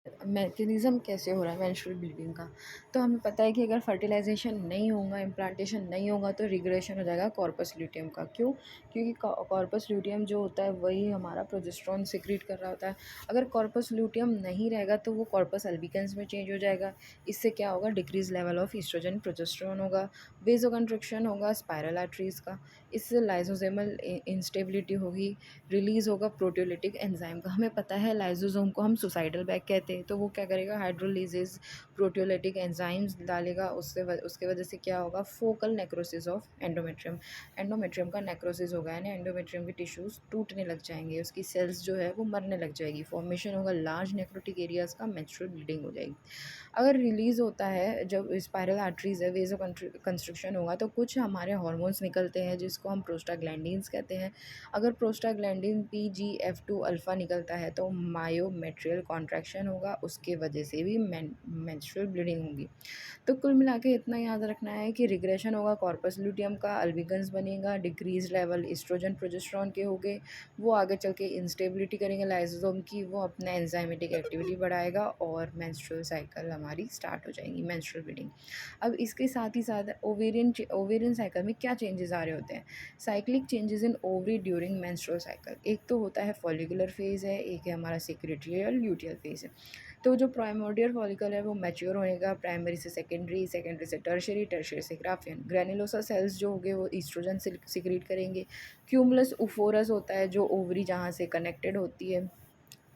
Mechanism कैसे हो रहा है मेंस्ट्रुअल ब्लीडिंग का। तो हमें पता है कि अगर फर्टिलाइज़ेशन नहीं होगा, इम्प्लांटेशन नहीं होगा तो रिग्रेशन हो जाएगा कॉर्पस ल्यूटियम का। क्यों? क्योंकि कॉर्पस ल्यूटियम जो होता है वही हमारा प्रोजेस्टेरोन सीक्रेट कर रहा होता है। अगर कॉर्पस ल्यूटियम नहीं रहेगा तो वो कॉर्पस अल्बिकेंस में चेंज हो जाएगा। इससे क्या होगा? Decrease level of estrogen progesterone होगा, वेसोकंस्ट्रिक्शन होगा स्पाइरल आर्टरीज़ का। इससे लाइसोसोमल इंस्टेबिलिटी होगी, रिलीज़ होगा प्रोटियोलिटिक एंजाइम का। हमें पता है लाइसोसोम को हम सुसाइडल बैग कहते हैं, तो वो क्या करेगा? हाइड्रोलिसिस प्रोटियोलिटिक एंजाइम्स डालेगा, उसके वजह से क्या होगा? Focal necrosis of endometrium. Endometrium का नेक्रोसिस होगा, यानी एंडोमेट्रियम के टिश्यूज टूटने लग जाएंगे, उसकी सेल्स जो है वो मरने लग जाएगी, फॉर्मेशन होगा लार्ज नेक्रोटिक एरियाज का, मेंस्ट्रुअल ब्लीडिंग हो जाएगी। अगर रिलीज़ होता है जब स्पाइरल आर्टरीज है, वेजो कंस्ट्रक्शन होगा तो कुछ हमारे हार्मोन्स निकलते हैं जिसको हम प्रोस्टाग्लैंडिन्स कहते हैं। अगर प्रोस्टाग्लैंडिन PGF2 अल्फ़ा निकलता है तो मायोमेट्रियल कॉन्ट्रैक्शन होगा, उसके वजह से भी मेंस्ट्रुअल ब्लीडिंग होगी। तो कुल मिला के इतना याद रखना है कि रिग्रेशन होगा कॉर्पस ल्यूटियम का, अल्बिगन्स बनेगा, डिक्रीज लेवल एस्ट्रोजन प्रोजेस्टेरोन के होंगे, वो आगे चल के इंस्टेबिलिटी करेंगे लाइसोसोम की, वो अपना एंजाइमेटिक एक्टिविटी बढ़ाएगा और मेंस्ट्रुअल साइकिल हमारी स्टार्ट हो जाएगी, मेंस्ट्रुअल ब्लीडिंग। अब इसके साथ ही साथ ओवेरियन साइकिल में क्या चेंजेस आ रहे होते हैं? Cyclic changes in ovary during menstrual cycle. एक तो होता है फॉलिकुलर फेज़ है, एक है हमारा सेक्रेटरी और ल्यूटियल फेज़ है। तो जो प्राइमोर्डियल फॉलिकल है वो मैच्योर होने का, प्राइमरी से सेकेंडरी, सेकेंडरी से टर्शियरी, टर्शियरी से ग्राफियन। ग्रैन्युलोसा सेल्स जो होंगे वो ईस्ट्रोजन सिक्रीट करेंगे। क्यूमुलस उफोरस होता है जो ओवरी जहाँ से कनेक्टेड होती है,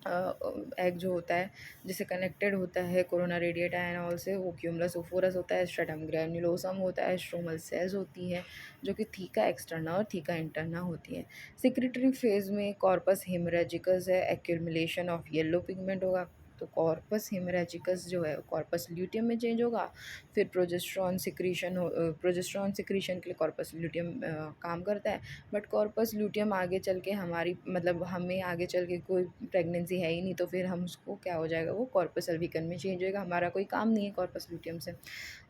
एग जो होता है जिससे कनेक्टेड होता है कोरोना रेडिएटा एंड ऑल से, वो क्यूमुलस ओफोरस होता है। स्ट्रेटम ग्रैन्युलोसम होता है, स्ट्रोमल सेल्स होती हैं जो कि थीका एक्सटर्ना और थीका इंटरना होती हैं। सेक्रेटरी फेज में कॉर्पस हेमरेजिकस है, एक्यूमुलेशन ऑफ येलो पिगमेंट होगा। तो कॉर्पस हेमरेजिकस जो है कॉर्पस ल्यूटियम में चेंज होगा। फिर प्रोजेस्ट्रॉन सिक्रीशन के लिए कॉर्पस ल्यूटियम काम करता है। बट कॉर्पस ल्यूटियम आगे चल के हमारी मतलब हमें आगे चल के कोई प्रेगनेंसी है ही नहीं, तो फिर हम उसको क्या हो जाएगा? वो कॉर्पस अल्बिकन में चेंज होएगा, हमारा कोई काम नहीं है कॉर्पस ल्यूटियम से।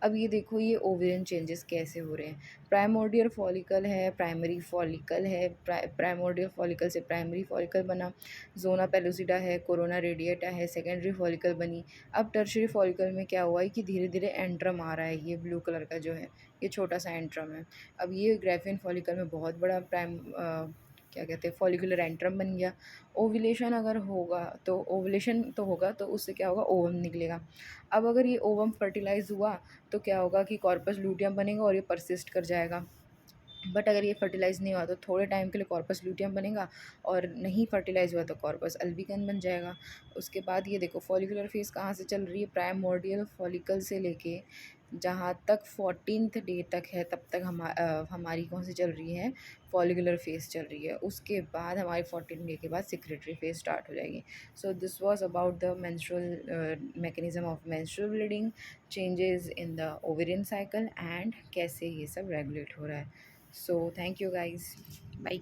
अब ये देखो ये ओवेरियन चेंजेस कैसे हो रहे हैं। प्राइमोर्डियल फॉलिकल है, प्राइमरी फॉलिकल है, प्राइमोर्डियल फॉलिकल से प्राइमरी फॉलिकल बना, जोना पेलुसिडा है, कोरोना रेडिएटा है, सेकेंडरी फॉलिकल बनी। अब टर्शियरी फॉलिकल में क्या हुआ है कि धीरे धीरे एंट्रम आ रहा है, ये ब्लू कलर का जो है ये छोटा सा एंट्रम है। अब ये ग्राफियन फॉलिकल में बहुत बड़ा क्या कहते हैं फॉलिकुलर एंट्रम बन गया। ओव्यूलेशन अगर होगा तो ओव्यूलेशन तो होगा तो उससे क्या होगा? ओवम निकलेगा। अब अगर ये ओवम फर्टिलाइज हुआ तो क्या होगा कि कॉर्पस लूटियम बनेगा और ये परसिस्ट कर जाएगा। बट अगर ये फर्टिलाइज़ नहीं हुआ तो थोड़े टाइम के लिए कॉर्पस ल्यूटियम बनेगा, और नहीं फर्टिलाइज़ हुआ तो कॉर्पस अल्बिकन बन जाएगा। उसके बाद ये देखो फॉलिकुलर फेज़ कहाँ से चल रही है? प्राइमोर्डियल फॉलिकल से लेके जहाँ तक 14th डे तक है तब तक हमारी कौन सी चल रही है? फॉलिकुलर फेज़ चल रही है। उसके बाद हमारी 14 डे के बाद सेक्रेटरी फेज़ स्टार्ट हो जाएगी। So this was about the menstrual mechanism of menstrual bleeding, changes in the ovarian cycle and कैसे ये सब रेगुलेट हो रहा है। So thank you guys. Bye.